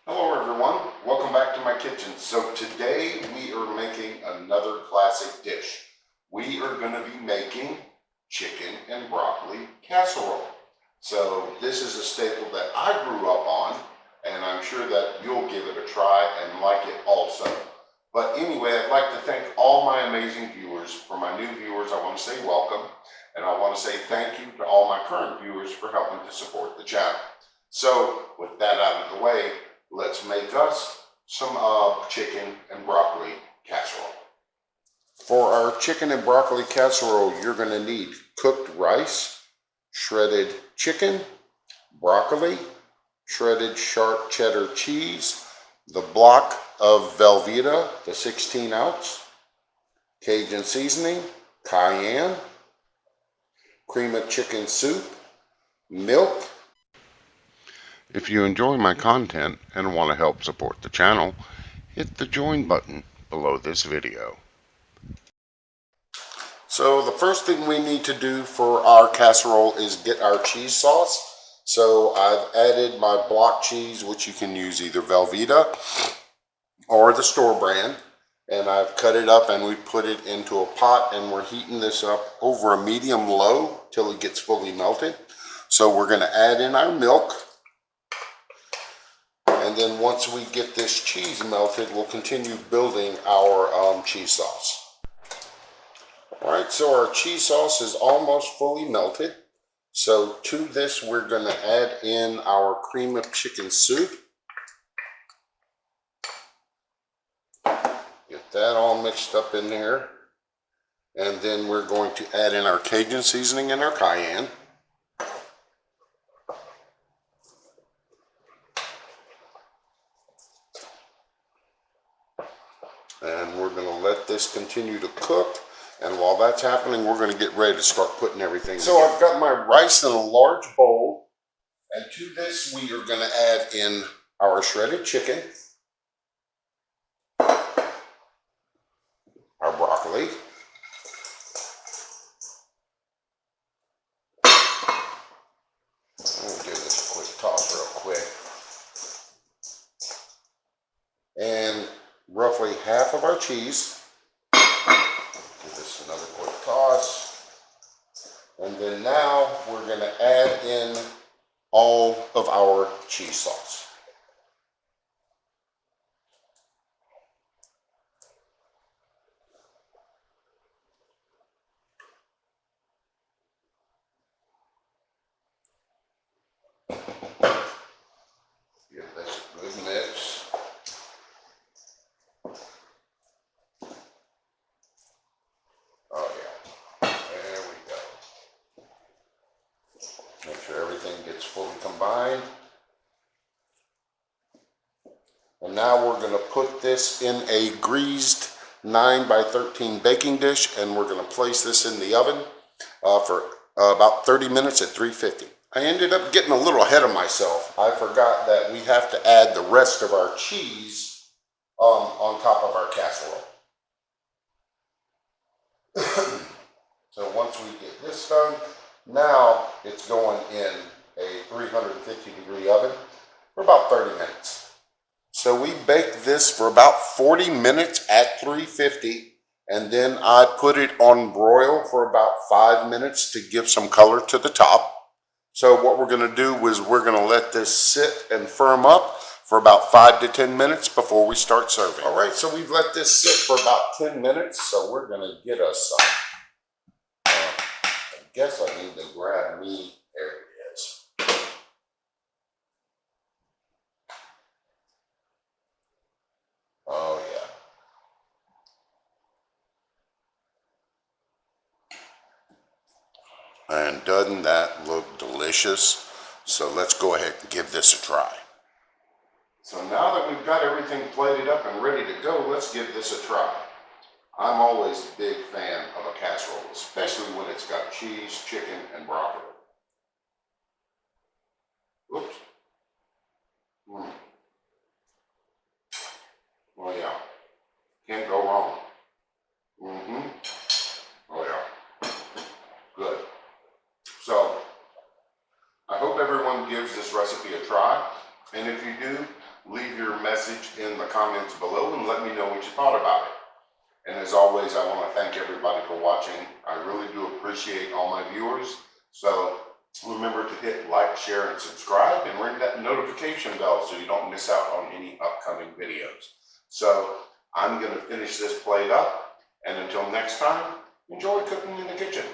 Hello everyone, welcome back to my kitchen. So today we are making another classic dish. We are going to be making chicken and broccoli casserole. So this is a staple that I grew up on, and I'm sure that you'll give it a try and like it also. But anyway, I'd like to thank all my amazing viewers. For my new viewers, I want to say welcome, and I want to say thank you to all my current viewers for helping to support the channel. So with that out of the way, let's make us some chicken and broccoli casserole. For our chicken and broccoli casserole, you're going to need cooked rice, shredded chicken, broccoli, shredded sharp cheddar cheese, the block of Velveeta, the 16-ounce, Cajun seasoning, cayenne, cream of chicken soup, milk. If you enjoy my content and want to help support the channel, hit the join button below this video. So the first thing we need to do for our casserole is get our cheese sauce. So I've added my block cheese, which you can use either Velveeta or the store brand. And I've cut it up and we put it into a pot, and we're heating this up over a medium low till it gets fully melted. So we're going to add in our milk. And then once we get this cheese melted, we'll continue building our cheese sauce. Alright, so our cheese sauce is almost fully melted. So to this, we're going to add in our cream of chicken soup. Get that all mixed up in there. And then we're going to add in our Cajun seasoning and our cayenne. And we're going to let this continue to cook. And while that's happening, we're going to get ready to start putting everything together. So I've got my rice in a large bowl. And to this, we are going to add in our shredded chicken, our broccoli, I'll give this a quick toss real quick, and roughly half of our cheese. Give this another quick toss. And then now we're going to add in all of our cheese sauce. Give this a good mix. Oh yeah, there we go. Make sure everything gets fully combined. And now we're going to put this in a greased 9 by 13 baking dish, and we're going to place this in the oven for about 30 minutes at 350. I ended up getting a little ahead of myself. I forgot that we have to add the rest of our cheese on top of our casserole. So once we get this done, now it's going in a 350-degree oven for about 30 minutes. So we baked this for about 40 minutes at 350, and then I put it on broil for about 5 minutes to give some color to the top. So what we're going to do is we're going to let this sit and firm up for about 5 to 10 minutes before we start serving. All right, so we've let this sit for about 10 minutes, so we're going to get us some. I guess I need to grab me. There it is. Oh yeah. And doesn't that look delicious? So let's go ahead and give this a try. So now that we've got everything plated up and ready to go, let's give this a try. I'm always a big fan of a casserole, especially when it's got cheese, chicken, and broccoli. Oops. Oh yeah. Can't go wrong. Oh yeah. Good. So, I hope everyone gives this recipe a try. And if you do, leave leave your message in the comments below and let me know what you thought about it. And as always, I want to thank everybody for watching. I really do appreciate all my viewers. So remember to hit like, share, and subscribe, and ring that notification bell so you don't miss out on any upcoming videos. So I'm going to finish this plate up, and until next time, enjoy cooking in the kitchen.